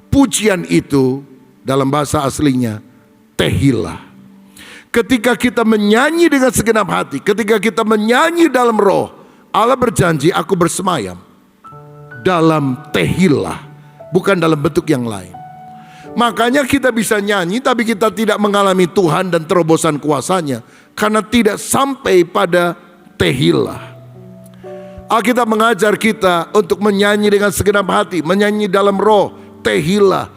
pujian itu dalam bahasa aslinya tehillah. Ketika kita menyanyi dengan segenap hati, ketika kita menyanyi dalam roh, Allah berjanji aku bersemayam dalam tehillah, bukan dalam bentuk yang lain. Makanya kita bisa nyanyi tapi kita tidak mengalami Tuhan dan terobosan kuasanya, karena tidak sampai pada tehillah. Alkitab mengajar kita untuk menyanyi dengan segenap hati, menyanyi dalam roh, tehillah.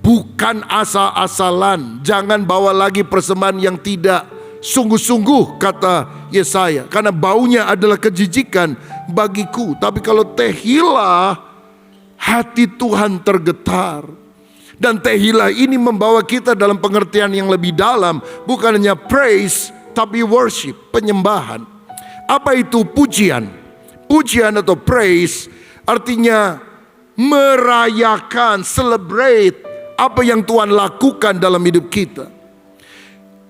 Bukan asal-asalan. Jangan bawa lagi persembahan yang tidak sungguh-sungguh, kata Yesaya, karena baunya adalah kejijikan bagiku. Tapi kalau tehillah, hati Tuhan tergetar. Dan tehillah ini membawa kita dalam pengertian yang lebih dalam. Bukan hanya praise, tapi worship, penyembahan. Apa itu pujian? Pujian atau praise artinya merayakan, celebrate apa yang Tuhan lakukan dalam hidup kita.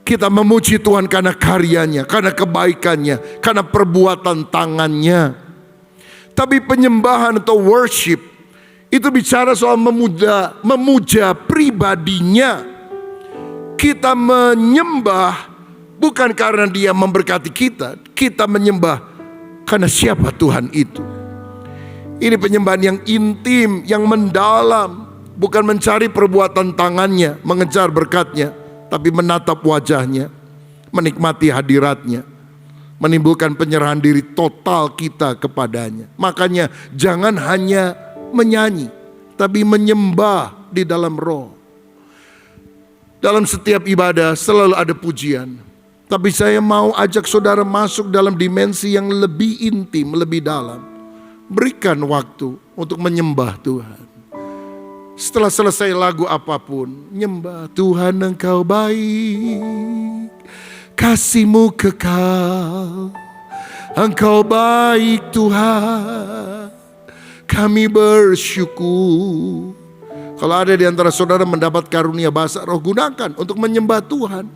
Kita memuji Tuhan karena karyanya, karena kebaikannya, karena perbuatan tangannya. Tapi penyembahan atau worship itu bicara soal memuja pribadinya. Kita menyembah bukan karena Dia memberkati kita. Kita menyembah karena siapa Tuhan itu. Ini penyembahan yang intim, yang mendalam. Bukan mencari perbuatan tangannya, mengejar berkatnya, tapi menatap wajahnya, menikmati hadiratnya, menimbulkan penyerahan diri total kita kepadanya. Makanya jangan hanya menyanyi, tapi menyembah di dalam roh. Dalam setiap ibadah selalu ada pujian. Tapi saya mau ajak saudara masuk dalam dimensi yang lebih intim, lebih dalam. Berikan waktu untuk menyembah Tuhan. Setelah selesai lagu apapun, nyembah Tuhan Engkau baik, kasih-Mu kekal, Engkau baik Tuhan, kami bersyukur. Kalau ada di antara saudara mendapat karunia bahasa roh, gunakan untuk menyembah Tuhan.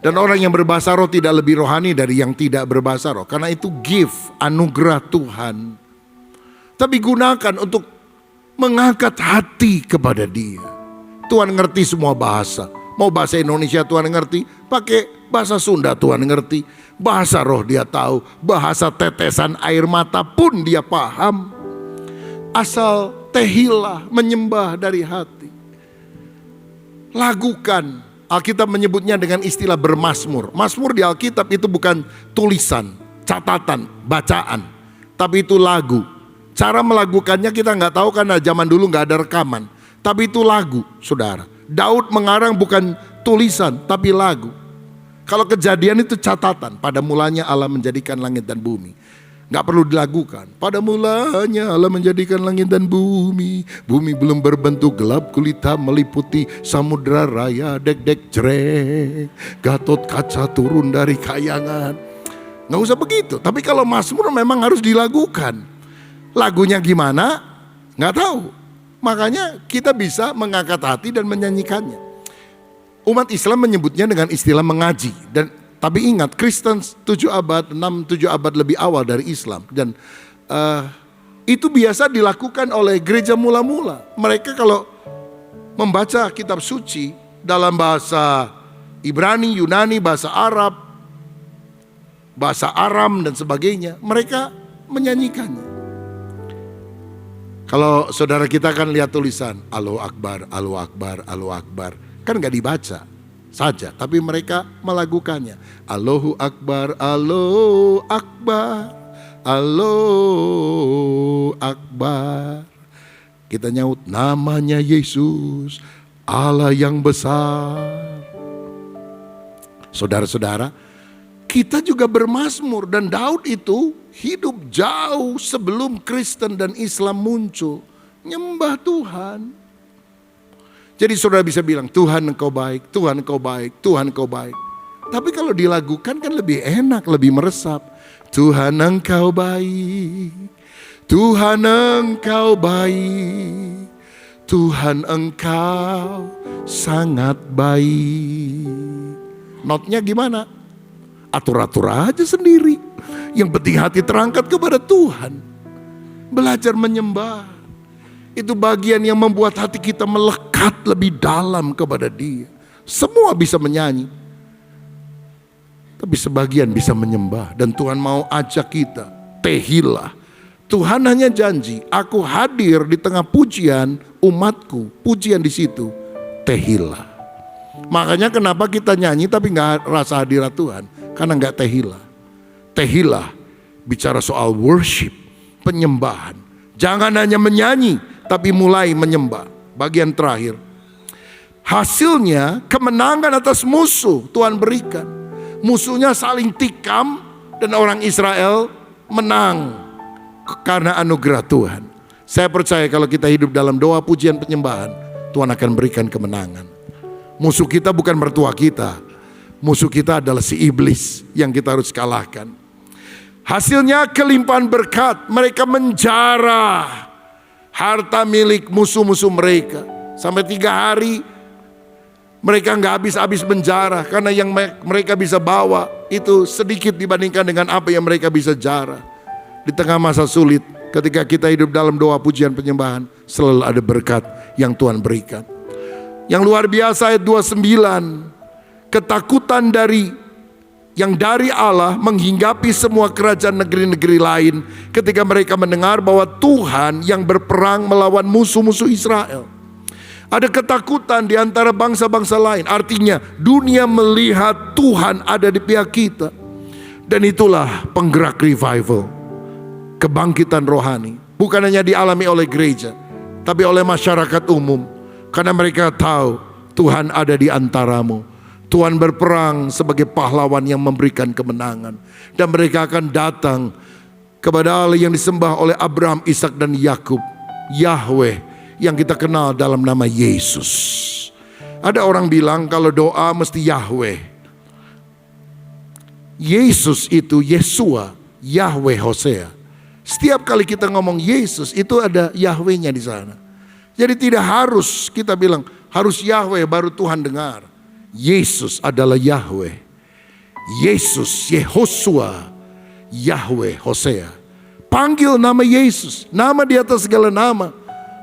Dan orang yang berbahasa roh tidak lebih rohani dari yang tidak berbahasa roh, karena itu gift, anugerah Tuhan. Tapi gunakan untuk mengangkat hati kepada Dia. Tuhan ngerti semua bahasa. Mau bahasa Indonesia Tuhan ngerti, pakai bahasa Sunda Tuhan ngerti, bahasa roh Dia tahu, bahasa tetesan air mata pun Dia paham. Asal tehillah, menyembah dari hati. Lakukan. Alkitab menyebutnya dengan istilah bermazmur. Mazmur di Alkitab itu bukan tulisan, catatan, bacaan, tapi itu lagu. Cara melakukannya kita nggak tahu karena zaman dulu nggak ada rekaman. Tapi itu lagu, saudara. Daud mengarang bukan tulisan, tapi lagu. Kalau Kejadian itu catatan, pada mulanya Allah menjadikan langit dan bumi. Gak perlu dilakukan. Pada mulanya Allah menjadikan langit dan bumi. Bumi belum berbentuk, gelap gulita meliputi samudra raya. Dek-dek jreng, Gatot kaca turun dari kayangan. Gak usah begitu. Tapi kalau Mazmur memang harus dilakukan. Lagunya gimana? Gak tahu. Makanya kita bisa mengangkat hati dan menyanyikannya. Umat Islam menyebutnya dengan istilah mengaji. Tapi ingat, Kristen 7 abad, 6-7 abad lebih awal dari Islam. Dan itu biasa dilakukan oleh gereja mula-mula. Mereka kalau membaca kitab suci dalam bahasa Ibrani, Yunani, bahasa Arab, bahasa Aram dan sebagainya, mereka menyanyikannya. Kalau saudara kita kan lihat tulisan Allahu Akbar, Allahu Akbar, Allahu Akbar. Kan gak dibaca saja, tapi mereka melakukannya. Allahu Akbar, Allahu Akbar, Allahu Akbar. Kita nyaut namanya Yesus, Allah yang besar. Saudara-saudara, kita juga bermazmur, dan Daud itu hidup jauh sebelum Kristen dan Islam muncul. Nyembah Tuhan. Jadi saudara bisa bilang, Tuhan Engkau baik, Tuhan Engkau baik, Tuhan Engkau baik. Tapi kalau dilakukan kan lebih enak, lebih meresap. Tuhan Engkau baik, Tuhan Engkau baik, Tuhan Engkau sangat baik. Notnya gimana? Atur-atur aja sendiri. Yang penting hati terangkat kepada Tuhan. Belajar menyembah. Itu bagian yang membuat hati kita melekat lebih dalam kepada Dia. Semua bisa menyanyi, tapi sebagian bisa menyembah. Dan Tuhan mau ajak kita, Tehillah. Tuhan hanya janji, aku hadir di tengah pujian umatku. Pujian di situ, Tehillah. Makanya kenapa kita nyanyi tapi gak rasa hadirat Tuhan? Karena gak Tehillah. Tehillah bicara soal worship, penyembahan. Jangan hanya menyanyi, tapi mulai menyembah. Bagian terakhir, hasilnya kemenangan atas musuh Tuhan berikan. Musuhnya saling tikam dan orang Israel menang karena anugerah Tuhan. Saya percaya kalau kita hidup dalam doa pujian penyembahan, Tuhan akan berikan kemenangan. Musuh kita bukan mertua kita. Musuh kita adalah si iblis yang kita harus kalahkan. Hasilnya kelimpahan berkat. Mereka menjarah harta milik musuh-musuh mereka. Sampai 3 hari mereka gak habis-habis menjarah. Karena yang mereka bisa bawa itu sedikit dibandingkan dengan apa yang mereka bisa jarah. Di tengah masa sulit, ketika kita hidup dalam doa pujian penyembahan, selalu ada berkat yang Tuhan berikan. Yang luar biasa ayat 29. Ketakutan yang dari Allah menghinggapi semua kerajaan negeri-negeri lain ketika mereka mendengar bahwa Tuhan yang berperang melawan musuh-musuh Israel. Ada ketakutan di antara bangsa-bangsa lain. Artinya dunia melihat Tuhan ada di pihak kita. Dan itulah penggerak revival, kebangkitan rohani. Bukan hanya dialami oleh gereja, tapi oleh masyarakat umum. Karena mereka tahu Tuhan ada di antaramu. Tuhan berperang sebagai pahlawan yang memberikan kemenangan. Dan mereka akan datang kepada Allah yang disembah oleh Abraham, Ishak dan Yakub, Yahweh, yang kita kenal dalam nama Yesus. Ada orang bilang kalau doa mesti Yahweh. Yesus itu Yesua, Yahweh Hosea. Setiap kali kita ngomong Yesus itu ada Yahwehnya di sana. Jadi tidak harus kita bilang harus Yahweh baru Tuhan dengar. Yesus adalah Yahweh. Yesus, Yehosua, Yahweh, Hosea. Panggil nama Yesus, nama di atas segala nama.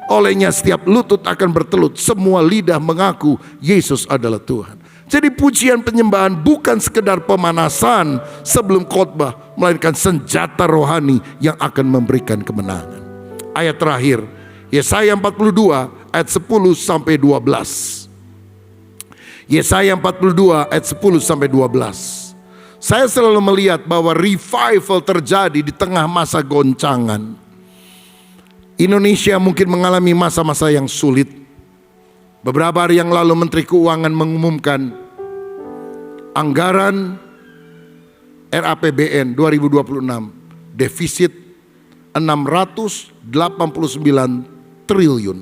Olehnya setiap lutut akan bertelut, semua lidah mengaku Yesus adalah Tuhan. Jadi pujian penyembahan bukan sekedar pemanasan sebelum khotbah, melainkan senjata rohani yang akan memberikan kemenangan. Ayat terakhir, Yesaya 42 ayat 10 sampai 12. Yesaya 42 ayat 10 sampai 12. Saya selalu melihat bahwa revival terjadi di tengah masa goncangan. Indonesia mungkin mengalami masa-masa yang sulit. Beberapa hari yang lalu Menteri Keuangan mengumumkan Anggaran RAPBN 2026 defisit 689 triliun.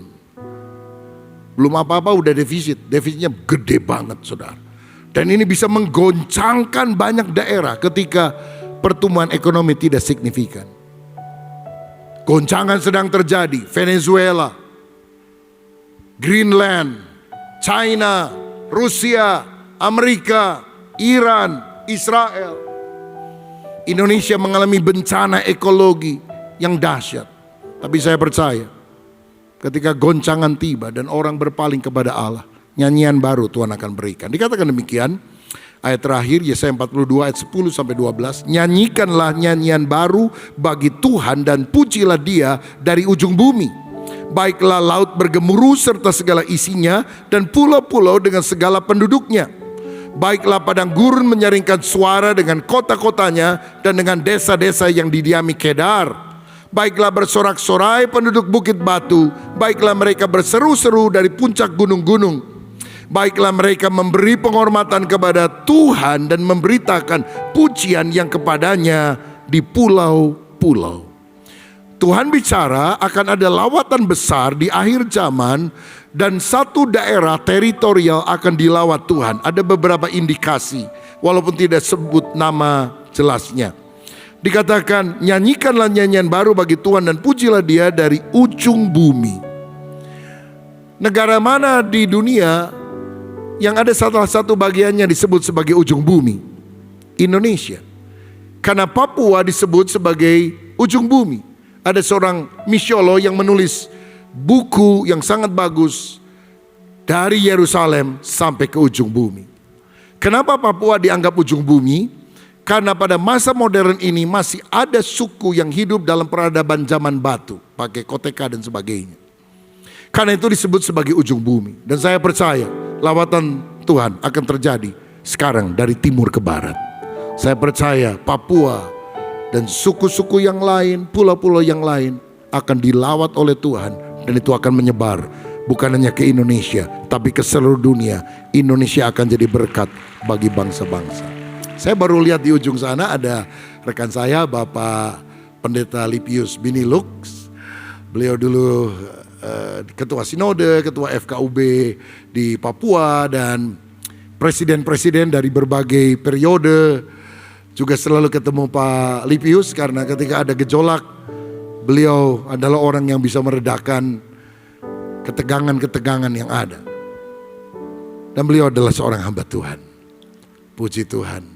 Belum apa-apa udah defisit. Defisitnya gede banget, saudara. Dan ini bisa menggoncangkan banyak daerah ketika pertumbuhan ekonomi tidak signifikan. Goncangan sedang terjadi. Venezuela, Greenland, China, Rusia, Amerika, Iran, Israel. Indonesia mengalami bencana ekologi yang dahsyat. Tapi saya percaya ketika goncangan tiba dan orang berpaling kepada Allah, nyanyian baru Tuhan akan berikan. Dikatakan demikian, ayat terakhir Yesaya 42 ayat 10 sampai 12, nyanyikanlah nyanyian baru bagi Tuhan dan pujilah Dia dari ujung bumi. Baiklah laut bergemuruh serta segala isinya dan pulau-pulau dengan segala penduduknya. Baiklah padang gurun menyaringkan suara dengan kota-kotanya dan dengan desa-desa yang didiami Kedar. Baiklah bersorak-sorai penduduk bukit batu, baiklah mereka berseru-seru dari puncak gunung-gunung. Baiklah mereka memberi penghormatan kepada Tuhan dan memberitakan pujian yang kepadanya di pulau-pulau. Tuhan bicara akan ada lawatan besar di akhir zaman dan satu daerah teritorial akan dilawat Tuhan. Ada beberapa indikasi walaupun tidak sebut nama jelasnya. Dikatakan nyanyikanlah nyanyian baru bagi Tuhan dan pujilah Dia dari ujung bumi. Negara mana di dunia yang ada salah satu bagiannya disebut sebagai ujung bumi? Indonesia. Karena Papua disebut sebagai ujung bumi. Ada seorang misiolog yang menulis buku yang sangat bagus dari Yerusalem sampai ke ujung bumi. Kenapa Papua dianggap ujung bumi? Karena pada masa modern ini masih ada suku yang hidup dalam peradaban zaman batu, pakai koteka dan sebagainya. Karena itu disebut sebagai ujung bumi. Dan saya percaya lawatan Tuhan akan terjadi sekarang dari timur ke barat. Saya percaya Papua dan suku-suku yang lain, pulau-pulau yang lain akan dilawat oleh Tuhan. Dan itu akan menyebar bukan hanya ke Indonesia, tapi ke seluruh dunia. Indonesia akan jadi berkat bagi bangsa-bangsa. Saya baru lihat di ujung sana ada rekan saya, Bapak Pendeta Lipius Binilux. Beliau dulu ketua sinode, ketua FKUB di Papua dan presiden-presiden dari berbagai periode. Juga selalu ketemu Pak Lipius karena ketika ada gejolak, beliau adalah orang yang bisa meredakan ketegangan-ketegangan yang ada. Dan beliau adalah seorang hamba Tuhan. Puji Tuhan.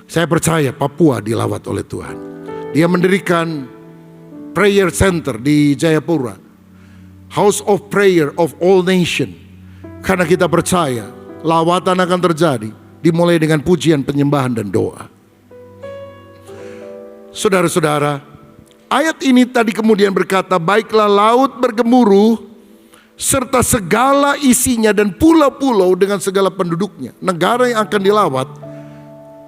Saya percaya Papua dilawat oleh Tuhan. Dia mendirikan prayer center di Jayapura, House of Prayer of All Nation. Karena kita percaya lawatan akan terjadi, dimulai dengan pujian, penyembahan dan doa. Saudara-saudara, ayat ini tadi kemudian berkata, baiklah laut bergemuruh serta segala isinya dan pulau-pulau dengan segala penduduknya. Negara yang akan dilawat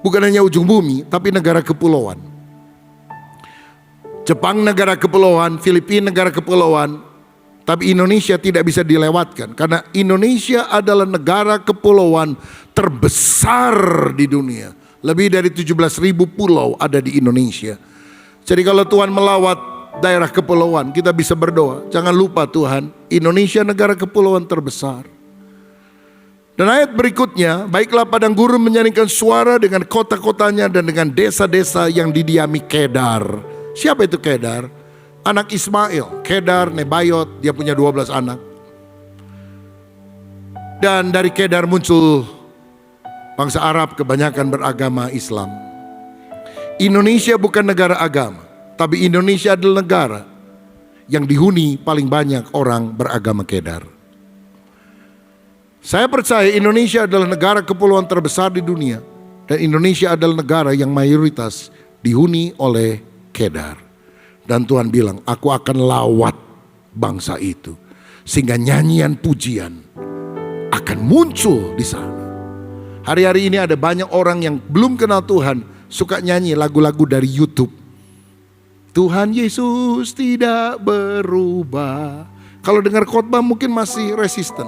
bukan hanya ujung bumi, tapi negara kepulauan. Jepang negara kepulauan, Filipina negara kepulauan, tapi Indonesia tidak bisa dilewatkan. Karena Indonesia adalah negara kepulauan terbesar di dunia. Lebih dari 17.000 pulau ada di Indonesia. Jadi kalau Tuhan melawat daerah kepulauan, kita bisa berdoa. Jangan lupa Tuhan, Indonesia negara kepulauan terbesar. Dan ayat berikutnya, baiklah padang gurun menyanyikan suara dengan kota-kotanya dan dengan desa-desa yang didiami Kedar. Siapa itu Kedar? Anak Ismail, Kedar, Nebayot, dia punya 12 anak. Dan dari Kedar muncul bangsa Arab kebanyakan beragama Islam. Indonesia bukan negara agama, tapi Indonesia adalah negara yang dihuni paling banyak orang beragama Kedar. Saya percaya Indonesia adalah negara kepulauan terbesar di dunia. Dan Indonesia adalah negara yang mayoritas dihuni oleh Kedar. Dan Tuhan bilang, aku akan lawat bangsa itu. Sehingga nyanyian pujian akan muncul di sana. Hari-hari ini ada banyak orang yang belum kenal Tuhan, suka nyanyi lagu-lagu dari YouTube. Tuhan Yesus tidak berubah. Kalau dengar khotbah mungkin masih resisten.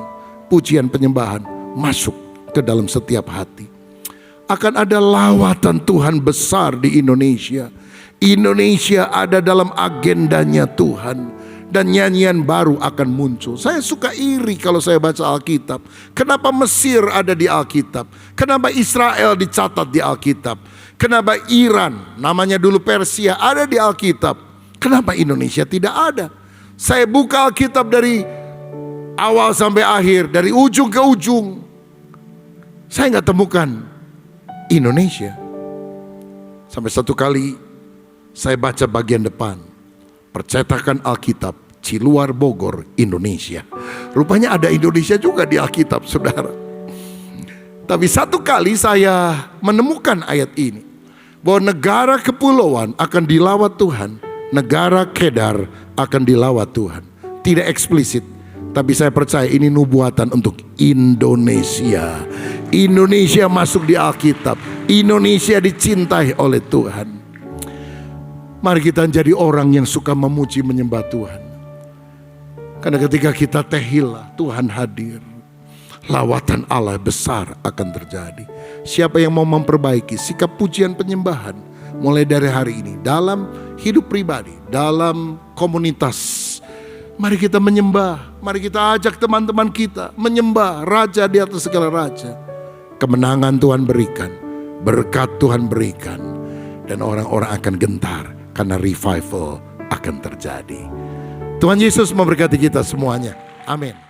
Pujian penyembahan masuk ke dalam setiap hati. akan ada lawatan Tuhan besar di Indonesia. Indonesia ada dalam agendanya Tuhan. Dan nyanyian baru akan muncul. Saya suka iri kalau saya baca Alkitab. Kenapa Mesir ada di Alkitab? Kenapa Israel dicatat di Alkitab? Kenapa Iran, namanya dulu Persia, ada di Alkitab? Kenapa Indonesia tidak ada? Saya buka Alkitab dari awal sampai akhir, dari ujung ke ujung. Saya nggak temukan Indonesia. Sampai satu kali saya baca bagian depan. Percetakan Alkitab Ciluar Bogor, Indonesia. Rupanya ada Indonesia juga di Alkitab, saudara. Tapi satu kali saya menemukan ayat ini, bahwa negara kepulauan akan dilawat Tuhan, negara Kedar akan dilawat Tuhan. Tidak eksplisit, tapi saya percaya ini nubuatan untuk Indonesia. Indonesia masuk di Alkitab. Indonesia dicintai oleh Tuhan. Mari kita jadi orang yang suka memuji menyembah Tuhan. Karena ketika kita tehillah, Tuhan hadir. Lawatan Allah besar akan terjadi. Siapa yang mau memperbaiki sikap pujian penyembahan mulai dari hari ini, dalam hidup pribadi, dalam komunitas, mari kita menyembah. Mari kita ajak teman-teman kita menyembah Raja di atas segala raja. Kemenangan Tuhan berikan, berkat Tuhan berikan, dan orang-orang akan gentar karena revival akan terjadi. Tuhan Yesus memberkati kita semuanya. Amin.